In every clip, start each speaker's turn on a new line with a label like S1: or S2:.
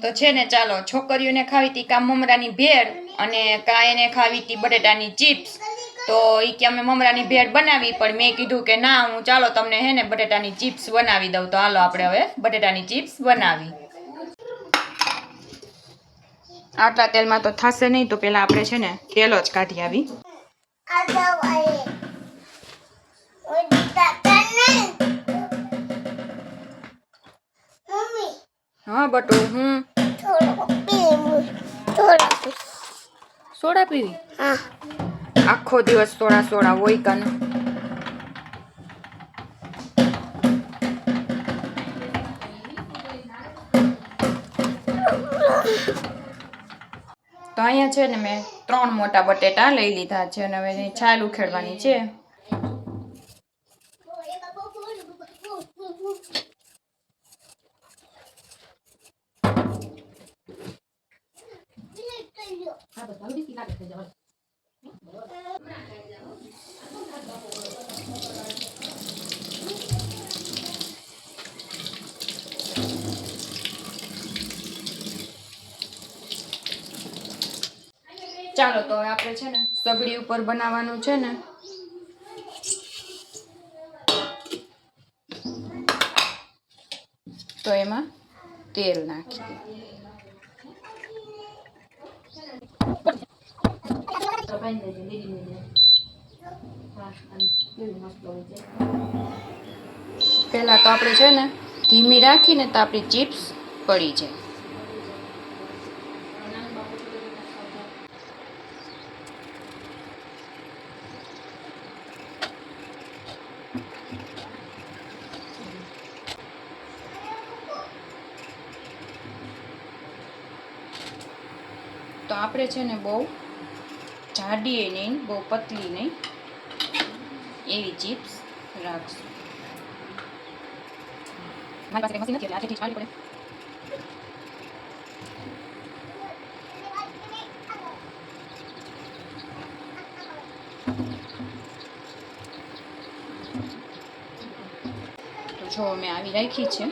S1: તો છે ને ચાલો છોકરીઓને ખાવી હતી કા મમરાની ભેળ અને કા એને ખાવી હતી બટેટાની ચિપ્સ. તો એ કે અમે મમરાની ભેળ બનાવી, પણ મેં કીધું કે ના હું ચાલો તમને હે ને બટેટાની ચિપ્સ બનાવી દઉં. તો હાલો આપણે હવે બટેટાની ચિપ્સ બનાવી. આટલા તેલમાં તો થશે નહીં, તો પેલા આપણે છે ને તેલ જ કાઢી આવી. હા બટુ, હું સોડા પીવી? આખો દિવસ સોડા હોય કાને. તો અહીંયા છે ને મેં 3 મોટા બટેટા લઈ લીધા છે અને હવે એની છાલ ઉખેડવાની છે. ચાલો તો હવે આપણે છે ને સગડી ઉપર બનાવવાનું છે ને. તો એમાં તેલ નાખી પેલા તો આપણે છે ને ધીમી રાખીને તો આપણી ચિપ્સ પડી જાય. તો આપણે છે ને બહુ જાડી નહીં, બહુ પતલી નહીં, એવી ચિપ્સ રાખશું. મારી પાસે મશીન નથી એટલે આથી ચાલવી પડે. તો જો મેં આવી રાખી છે.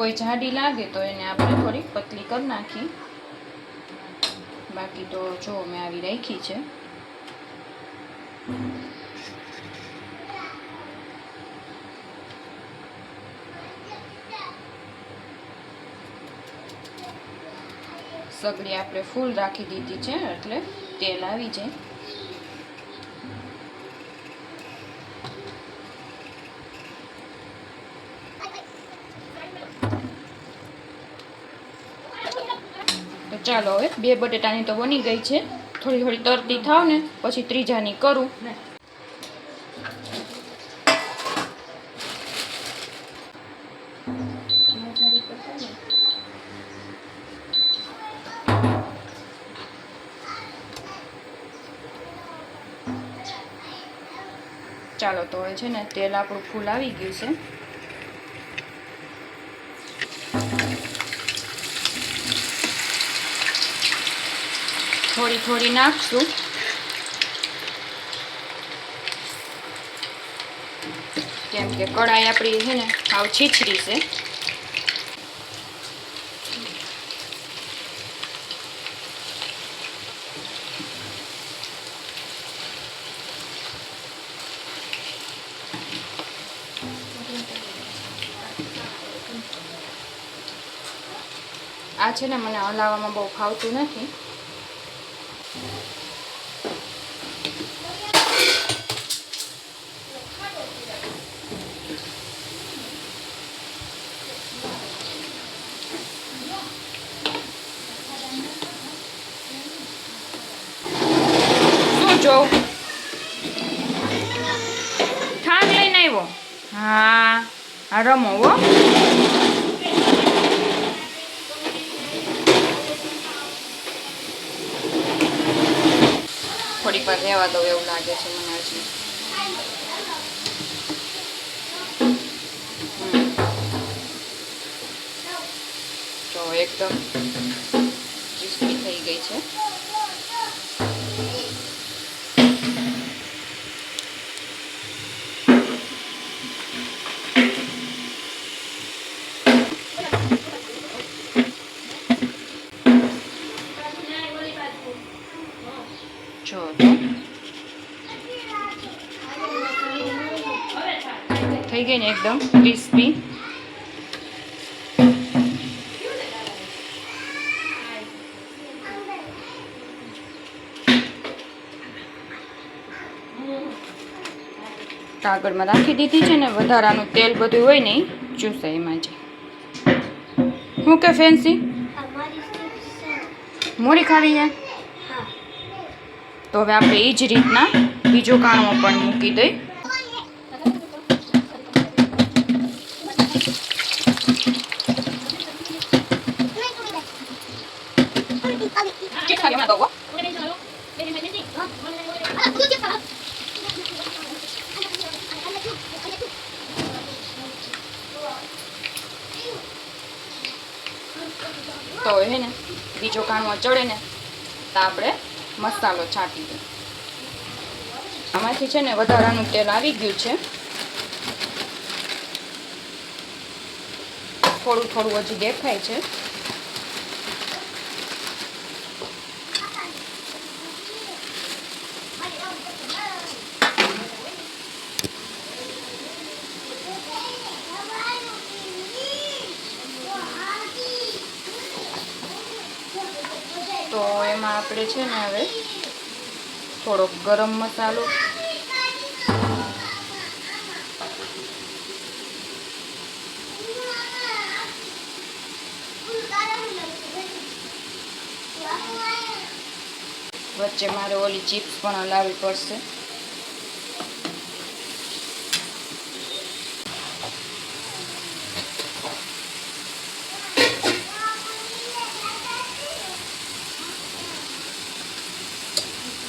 S1: કોઈ જાડી લાગે તો એને આપણે થોડી પતલી કરી નાખી. બાકી તો જો મેં આવી રાખી છે. સગડી આપણે ફૂલ રાખી દીધી છે એટલે તેલ આવી જાય. તો ચાલો હવે 2 બટેટાની તો બની ગઈ છે. થોડી થોડી તરતી થાવ ને પછી ત્રીજાની કરું. ચાલો તો હવે છે ને તેલ આપણું ફૂલ આવી ગયું છે. થોડી થોડી નાખશું કેમ કે કઢાઈ આપણી છે ને હાવ છીછરી છે. આ છે ને મને હલાવવામાં બહુ ફાવતું નથી. શું જો થાક લઈને આવ્યો? હા હા રમો હો. થોડીક વાર રહેવા દઉં એવું લાગે છે મને હજી. તો એકદમ ક્રિસ્પી થઈ ગઈ છે. જો થઈ ગઈ ને એકદમ ક્રિસ્પી. કાગળમાં રાખી દીધી છે ને, વધારાનું તેલ બધું હોય ને ચૂસે એમાં જ. શું કે ફેન્સી મોરી ખાવી છે? તો હવે આપણે એ જ રીતના બીજો કાણવો પણ મૂકી દઈ. તો હે ને બીજો કાણવો ચડે ને તો આપણે મસાલો છાંટી દઈએ. આમાંથી છે ને વધારાનું તેલ આવી ગયું છે. થોડું થોડું હજી દેખાય છે. તો એમાં આપણે છે ને હવે થોડોક ગરમ મસાલો, વચ્ચે મારે ઓલી ચિપ્સ પણ હલાવવી પડશે.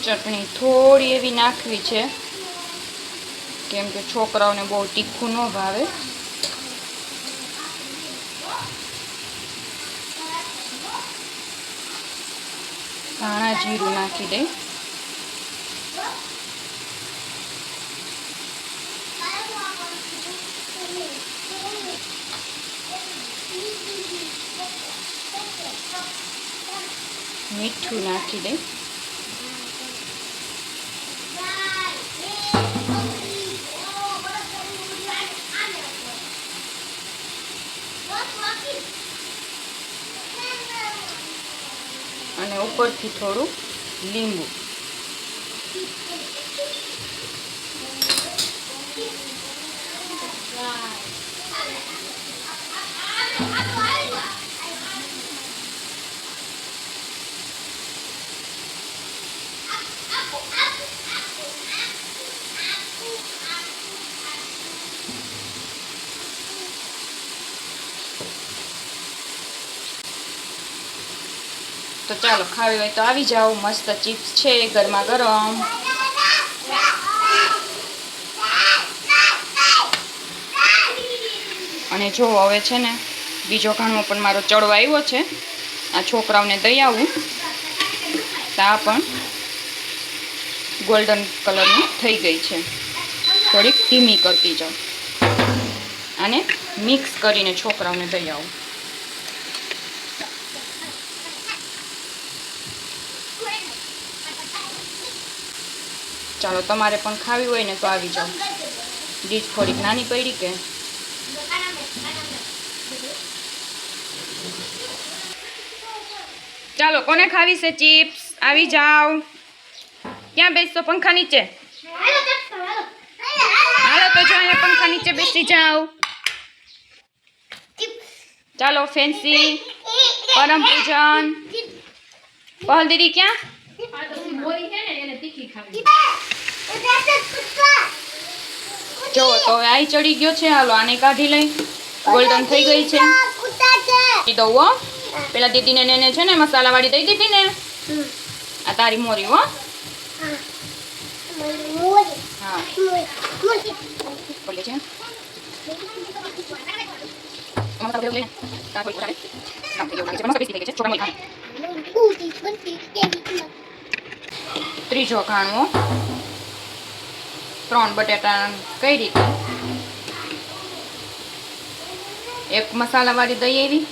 S1: ચટણી થોડી એવી નાખવી છે કેમ કે છોકરાઓને બહુ તીખું ન ભાવે. ધાણા જીરું નાખી દઈ. મીઠું નાખી દઈ. અને ઉપરથી થોડું લીંબુ. તો ચાલો ખાવી હોય તો આવી જાઓ. મસ્ત ચિપ્સ છે ગરમા ગરમ. અને જો હવે છે ને બીજો કાણવો પણ મારો ચડવા આવ્યો છે. આ છોકરાઓને દઈ આવું તો આ પણ ગોલ્ડન કલરની થઈ ગઈ છે. થોડીક ધીમી કરતી જાઉં અને મિક્સ કરીને છોકરાઓને દઈ આવું. ચાલો તમારે પણ ખાવી હોય ને તો આવી જાઓ. ડીશ થોડીક નાની પડી કે. ચાલો કોને ખાવી છે ચિપ્સ? આવી જાઓ. ક્યાં બેસશો? પંખા નીચે. હાલો તો જો અહીંયા પંખા નીચે બેસી જાઓ. ચાલો ફેન્સી, પરમ પૂજન, પહલ દીદી ક્યાં? જો તો હવે આઈ ચડી ગયો છે. હાલો આને કાઢી લઈ. ગોલ્ડન થઈ ગઈ છે. દઉં હો. પેલા દીદીને ને છે ને મસાલા વાળી દઈ દીધી ને. આ તારી મોરી હો. હા બોલે છે ત્રીજો ખાણવો 3 બટેટા કઈ રીતે એક મસાલાવાળી દઈ આવી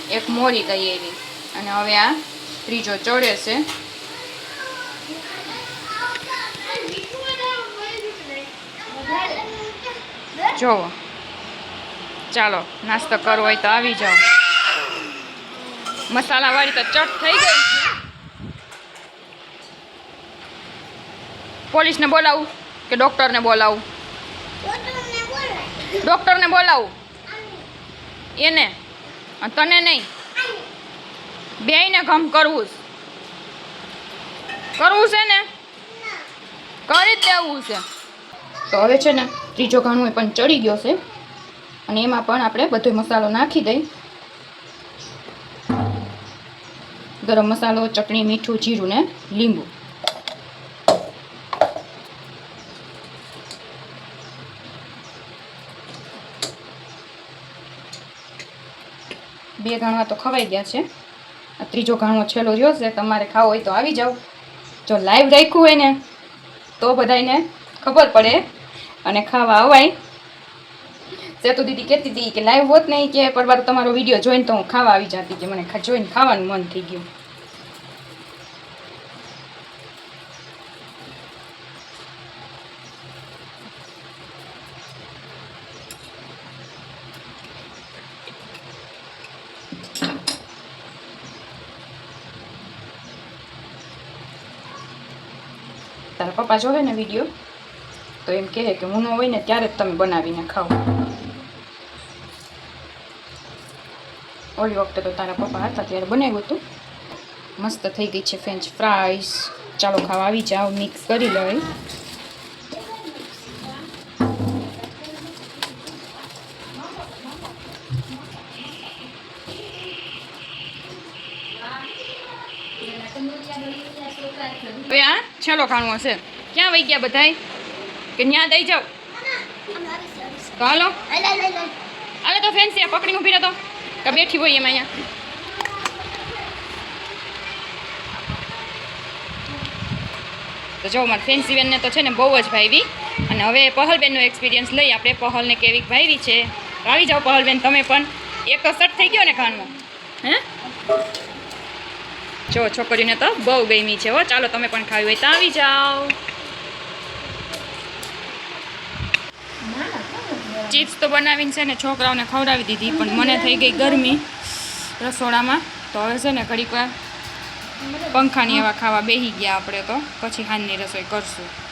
S1: એક મોરી દઈ આવી અને હવે આ ત્રીજો ચડે છે જોવો ચાલો નાસ્તો કરવો હોય તો આવી જાઓ મસાલાવાળી તો ચટ થઈ ગઈ છે પોલીસને બોલાવું કે ડૉક્ટરને બોલાવું ડૉક્ટરને બોલાવું એને તને નહીં બેયને ઘમ કરવું છે ને કરી જ દેવું છે તો હવે છે ને ત્રીજો ઘાણું પણ ચડી ગયો છે અને એમાં પણ આપણે બધો મસાલો નાખી દઈ ગરમ મસાલો ચટણી મીઠું જીરું ને લીંબુ બે ઘાણવા તો ખવાઈ ગયા છે આ ત્રીજો ઘાણો છેલ્લો રહ્યો છે તમારે ખાવો હોય તો આવી જાઓ જો લાઈવ રાખ્યું હોય ને તો બધાને ખબર પડે અને ખાવા અવાય સેતુ દીદી કહેતી હતી કે લાઈવ હોત નહીં કે પરવાર તમારો વિડીયો જોઈને તો હું ખાવા આવી જતી કે મને જોઈને ખાવાનું મન થઈ ગયું તારા પપ્પા જોવે ને વિડીયો તો એમ કહે કે હું ન હોય ને ત્યારે જ તમે બનાવીને ખાઓ ઓલી વખતે તો તારા પપ્પા હતા ત્યારે બનાવ્યું હતું મસ્ત થઈ ગઈ છે ફ્રેન્ચ ફ્રાઈસ ચાલો ખાવા આવી જાઓ મિક્સ કરી લઈ હવે આ છેલ્લો ખાણું હશે ક્યાં વહી ગયા બધાય કે ન્યા દઈ જાઓ તો હાલો હાલે તો ફેન્સી પકડીને ઊભી રહેતો કે બેઠી હોય એમાં અહીંયા તો જો મારી ફેન્સી બેનને તો છે ને બહુ જ ભાવી અને હવે પહલબેનનો એક્સપિરિયન્સ લઈ આપણે પહલને કેવી ભાવી છે આવી જાઓ પહલબેન તમે પણ એક તો સટ થઈ ગયો ને ખાનમાં હે જો છોકરીને તો બહુ ગમી છે હો ચાલો તમે પણ ખાવી હોય તો આવી જાઓ ચિપ્સ તો બનાવીને છે ને છોકરાઓને ખવડાવી દીધી પણ મને થઈ ગઈ ગરમી રસોડામાં તો હવે છે ને ઘડીક વાર પંખાની હવા ખાવા બેસી ગયા આપણે તો પછી હાંજની રસોઈ કરશું